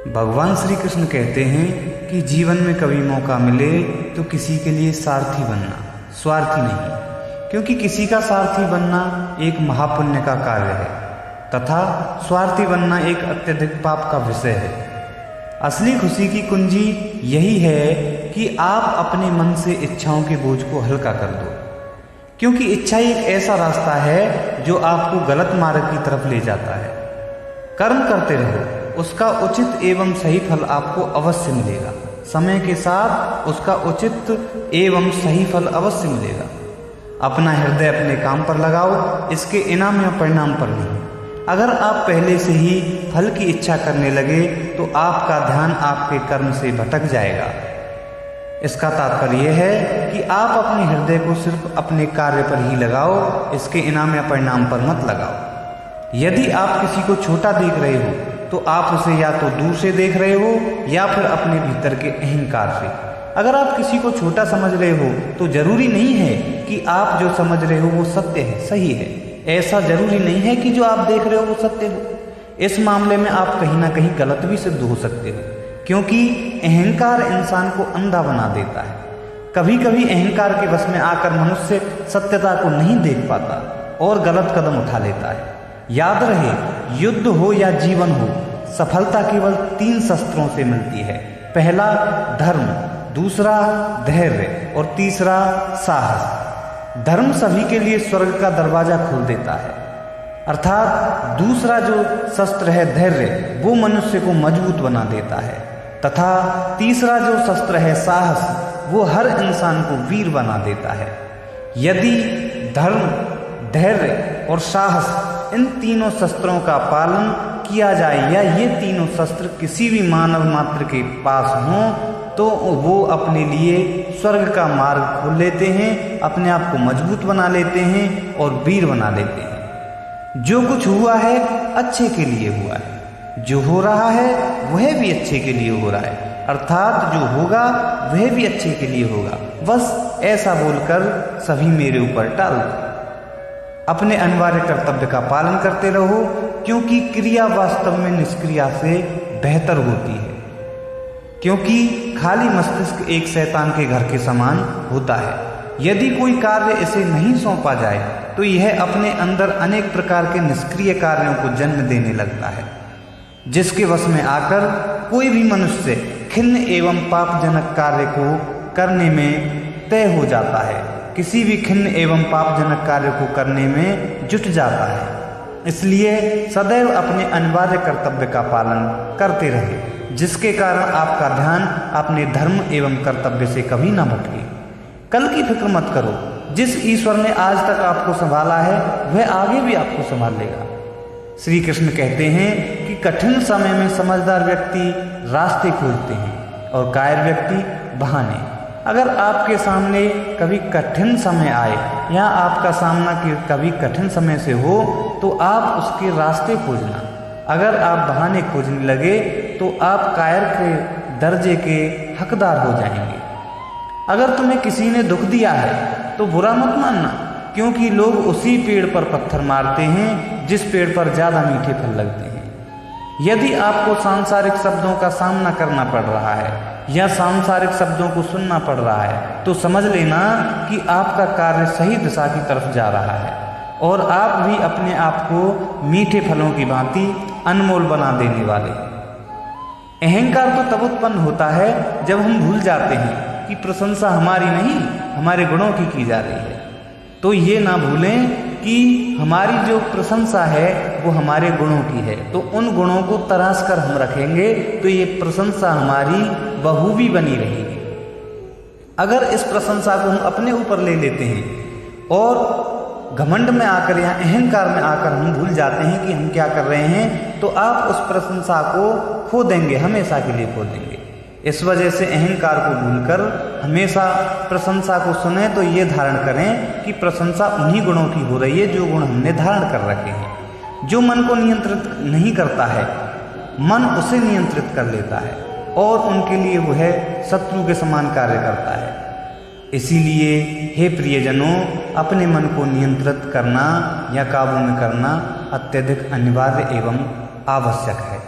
भगवान श्री कृष्ण कहते हैं कि जीवन में कभी मौका मिले तो किसी के लिए सारथी बनना, स्वार्थी नहीं, क्योंकि किसी का सारथी बनना एक महापुण्य का कार्य है तथा स्वार्थी बनना एक अत्यधिक पाप का विषय है। असली खुशी की कुंजी यही है कि आप अपने मन से इच्छाओं के बोझ को हल्का कर दो, क्योंकि इच्छा एक ऐसा रास्ता है जो आपको गलत मार्ग की तरफ ले जाता है। कर्म करते रहो, उसका उचित एवं सही फल आपको अवश्य मिलेगा। समय के साथ उसका उचित एवं सही फल अवश्य मिलेगा। अपना हृदय अपने काम पर लगाओ, इसके इनाम या परिणाम पर नहीं। अगर आप पहले से ही फल की इच्छा करने लगे तो आपका ध्यान आपके कर्म से भटक जाएगा। इसका तात्पर्य यह है कि आप अपने हृदय को सिर्फ अपने कार्य पर ही लगाओ, इसके इनाम या परिणाम पर मत लगाओ। यदि आप किसी को छोटा देख रहे हो तो आप उसे या तो दूर से देख रहे हो या फिर अपने भीतर के अहंकार से। अगर आप किसी को छोटा समझ रहे हो तो जरूरी नहीं है कि आप जो समझ रहे हो वो सत्य है, सही है। ऐसा जरूरी नहीं है कि जो आप देख रहे हो वो सत्य हो। इस मामले में आप कहीं ना कहीं गलत भी सिद्ध हो सकते हो, क्योंकि अहंकार इंसान को अंधा बना देता है। कभी कभी अहंकार के वश में आकर मनुष्य सत्यता को नहीं देख पाता और गलत कदम उठा लेता है। याद रहे, युद्ध हो या जीवन हो, सफलता केवल 3 शस्त्रों से मिलती है। पहला धर्म, दूसरा धैर्य और तीसरा साहस। धर्म सभी के लिए स्वर्ग का दरवाजा खोल देता है, अर्थात दूसरा जो शस्त्र है धैर्य, वो मनुष्य को मजबूत बना देता है, तथा तीसरा जो शस्त्र है साहस, वो हर इंसान को वीर बना देता है। यदि धर्म, धैर्य और साहस, इन तीनों शस्त्रों का पालन किया जाए या ये तीनों शस्त्र किसी भी मानव मात्र के पास हों तो वो अपने लिए स्वर्ग का मार्ग खोल लेते हैं, अपने आप को मजबूत बना लेते हैं और वीर बना लेते हैं। जो कुछ हुआ है अच्छे के लिए हुआ है, जो हो रहा है वह भी अच्छे के लिए हो रहा है, अर्थात जो होगा वह भी अच्छे के लिए होगा। बस ऐसा बोलकर सभी मेरे ऊपर टाल दो। अपने अनिवार्य कर्तव्य का पालन करते रहो, क्योंकि क्रिया वास्तव में निष्क्रिया से बेहतर होती है। क्योंकि खाली मस्तिष्क एक शैतान के घर के समान होता है। यदि कोई कार्य इसे नहीं सौंपा जाए तो यह अपने अंदर अनेक प्रकार के निष्क्रिय कार्यों को जन्म देने लगता है, जिसके वश में आकर कोई भी मनुष्य खिन्न एवं पापजनक कार्य को करने में तय हो जाता है, किसी भी खिन्न एवं पापजनक कार्य को करने में जुट जाता है। इसलिए सदैव अपने अनिवार्य कर्तव्य का पालन करते रहे, जिसके कारण आपका ध्यान अपने धर्म एवं कर्तव्य से कभी ना भटके। कल की फिक्र मत करो, जिस ईश्वर ने आज तक आपको संभाला है वह आगे भी आपको संभाल लेगा। श्री कृष्ण कहते हैं कि कठिन समय में समझदार व्यक्ति रास्ते खोजते हैं और कायर व्यक्ति बहाने। अगर आपके सामने कभी कठिन समय आए या आपका सामना कभी कठिन समय से हो तो आप उसके रास्ते खोजना। अगर आप बहाने खोजने लगे तो आप कायर के दर्जे के हकदार हो जाएंगे। अगर तुम्हें किसी ने दुख दिया है तो बुरा मत मानना, क्योंकि लोग उसी पेड़ पर पत्थर मारते हैं जिस पेड़ पर ज्यादा मीठे फल लगते हैं। यदि आपको सांसारिक शब्दों का सामना करना पड़ रहा है या सांसारिक शब्दों को सुनना पड़ रहा है तो समझ लेना कि आपका कार्य सही दिशा की तरफ जा रहा है और आप भी अपने आप को मीठे फलों की भांति अनमोल बना देने वाले। अहंकार तो तब उत्पन्न होता है जब हम भूल जाते हैं कि प्रशंसा हमारी नहीं हमारे गुणों की जा रही है। तो ये ना भूलें कि हमारी जो प्रशंसा है वो हमारे गुणों की है, तो उन गुणों को तराश कर हम रखेंगे तो ये प्रशंसा हमारी बखूबी बनी रहेगी। अगर इस प्रशंसा को हम अपने ऊपर ले लेते हैं और घमंड में आकर या अहंकार में आकर हम भूल जाते हैं कि हम क्या कर रहे हैं, तो आप उस प्रशंसा को खो देंगे, हमेशा के लिए खो देंगे। इस वजह से अहंकार को भूलकर हमेशा प्रशंसा को सुने तो ये धारण करें कि प्रशंसा उन्हीं गुणों की हो रही है जो गुण हमने धारण कर रखे हैं। जो मन को नियंत्रित नहीं करता है, मन उसे नियंत्रित कर लेता है और उनके लिए वह शत्रु के समान कार्य करता है। इसीलिए हे प्रियजनों, अपने मन को नियंत्रित करना या काबू में करना अत्यधिक अनिवार्य एवं आवश्यक है।